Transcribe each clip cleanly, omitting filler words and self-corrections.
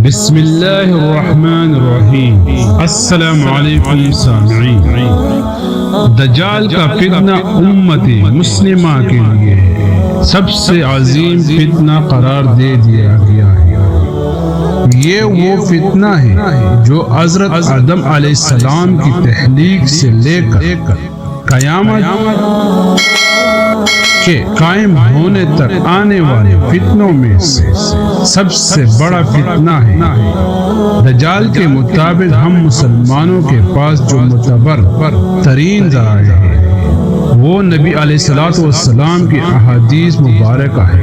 بسم اللہ الرحمن الرحیم۔ السلام علیکم سامعین، دجال کا فتنہ امت مسلمہ کے لیے سب سے عظیم فتنہ قرار دے دیا گیا ہے۔ یہ وہ فتنہ ہے جو حضرت آدم علیہ السلام کی تخلیق سے لے کر قیامت کے قائم ہونے تک آنے والے فتنوں میں سے سب سے بڑا فتنہ ہے۔ دجال کے مطابق ہم مسلمانوں کے پاس جو معتبر ترین ذرائع ہے وہ نبی علیہ السلام کی احادیث مبارکہ ہے۔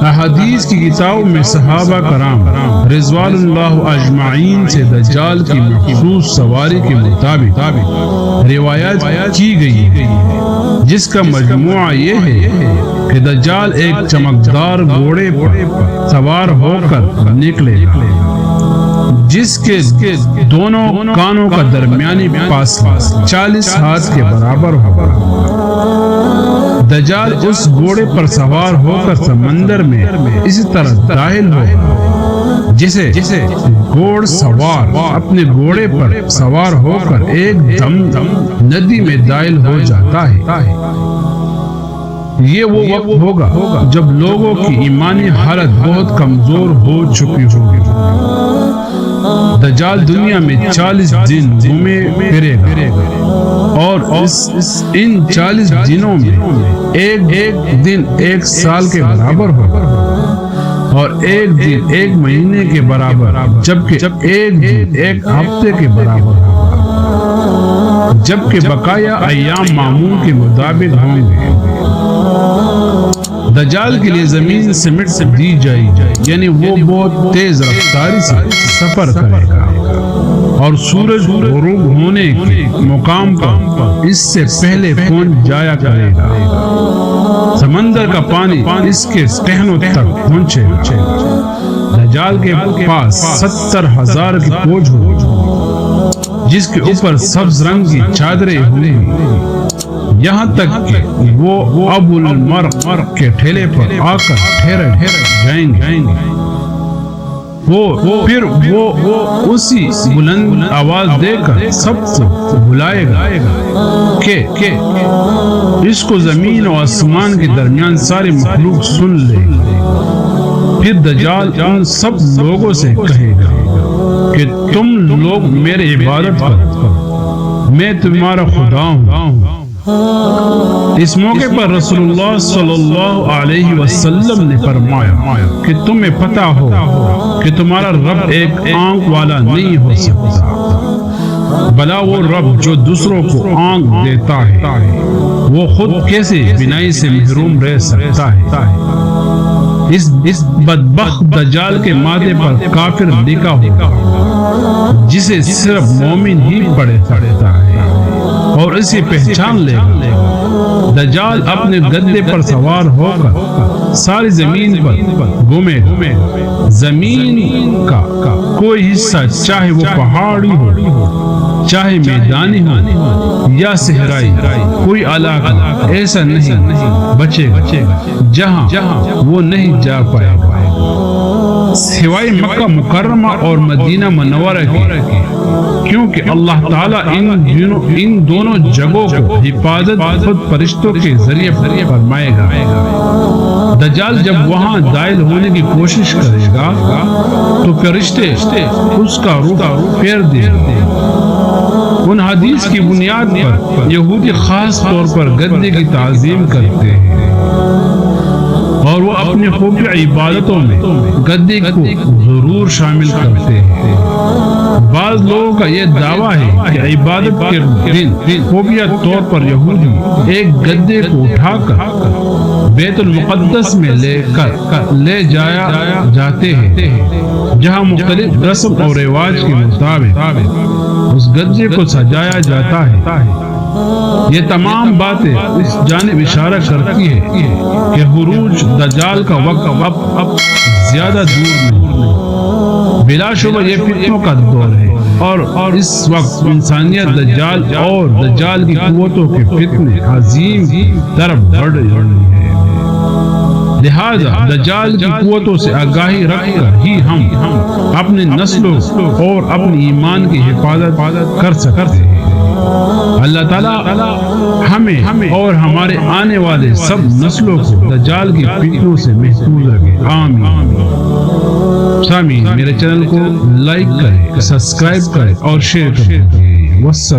احادیث کی کتابوں میں صحابہ کرام رضوان اللہ اجمعین سے دجال کی مخصوص سواری کے مطابق روایات کی گئی ہے، جس کا مجموعہ یہ ہے کہ دجال ایک چمکدار گھوڑے پر سوار ہو کر نکلے گا، جس کے دونوں کانوں کا درمیانی فاصلہ 40 ہاتھ کے برابر ہوگا۔ دجال اس گھوڑے پر سوار ہو کر سمندر میں اسی طرح داخل ہوگا جسے گھوڑ سوار اپنے گھوڑے پر سوار ہو کر ایک دم ندی میں داخل ہو جاتا ہے۔ یہ وہ وقت ہوگا جب لوگوں کی ایمانی حالت بہت کمزور ہو چکی ہوگی۔ دجال دنیا میں 40 دن گھومے پھرے گا اور ان 40 دنوں میں ایک دن 1 سال کے برابر ہوگا اور ایک دن 1 مہینے کے برابر، جبکہ ایک دن 1 ہفتے کے برابر ہوگا، جبکہ بقایا ایام معمول کے مطابق ہوں گے۔ دجال کے لیے زمین سمٹ سے دی جائے گی، یعنی وہ بہت تیز رفتاری سے سفر کرے گا اور سورج غروب ہونے کے مقام پر اس سے پہلے پہنچ جایا کرے گا۔ سمندر کا پانی اس کے ٹہنوں تک پہنچے گا۔ دجال کے پاس 70,000 کی فوج ہوگی، جس کے اوپر سبز رنگ کی چادریں ہوں گی، یہاں تک کہ وہ ابو المرق کے ٹھیلے پر آ کر ٹھہر جائیں گے۔ پھر وہ اسی بلند آواز دے کر سب کو بلائے گا کہ اس کو زمین و آسمان کے درمیان ساری مخلوق سن لے۔ پھر دجال ان سب لوگوں سے کہے گا کہ تم لوگ میرے عبادت کرو، میں تمہارا خدا ہوں۔ اس موقع پر رسول اللہ صلی اللہ علیہ وسلم نے فرمایا کہ تمہیں پتہ ہو کہ تمہارا رب ایک آنکھ والا نہیں ہو سکتا، بلا وہ رب جو دوسروں کو آنکھ دیتا ہے وہ خود کیسے بینائی سے محروم رہ سکتا ہے۔ اس بدبخت دجال کے ماتھے پر کافر لکھا ہوگا، جسے صرف مومن ہی پڑھ سکتا ہے اور اسے پہچان لے گا۔ دجال اپنے گدے پر سوار ہو کر ساری زمین پر گھومے گا۔ زمین کا کوئی حصہ، چاہے وہ پہاڑی ہو، چاہے میدانی ہو یا صحرائی، کوئی علاقہ ایسا نہیں بچے گا جہاں وہ نہیں جا پائے گا، سوائے مکہ مکرمہ اور مدینہ منورہ کے، کیونکہ اللہ تعالیٰ ان دونوں جگہوں کو حفاظت خود فرشتوں کے ذریعے فرمائے گا۔ دجال جب وہاں داخل ہونے کی کوشش کرے گا تو فرشتے اس کا روح پھیر دیں گے۔ ان حدیث کی بنیاد پر یہودی خاص طور پر گدے کی تعظیم کرتے ہیں اور وہ اپنی خفیہ عبادتوں میں گدے کو ضرور شامل کرتے ہیں۔ بعض لوگوں کا یہ دعویٰ ہے کہ عبادت کے دن خفیہ طور پر یہودی ایک گدے کو اٹھا کر بیت المقدس میں لے جایا جاتے ہیں، جہاں مختلف رسم اور رواج کے مطابق اس گدے کو سجایا جاتا ہے۔ یہ تمام باتیں اس جانب اشارہ کرتی ہے کہ خروج دجال کا وقت اب زیادہ دور نہیں۔ بلا شبہ یہ فتنوں کا دور ہے اور اس وقت انسانیت دجال اور دجال کی قوتوں کے فتنے عظیم طرف بڑھ رہی ہے۔ لہذا دجال کی قوتوں سے آگاہی رکھ کر ہی ہم اپنے نسلوں اور اپنی ایمان کی حفاظت کر سکتے ہیں۔ اللہ تعالیٰ ہمیں اور ہمارے آنے والے سب نسلوں کو دجال کی فتنوں سے محفوظ رکھے، آمین۔ سامعین، میرے چینل کو لائک کریں، سبسکرائب کریں اور شیئر کریں۔ والسلام۔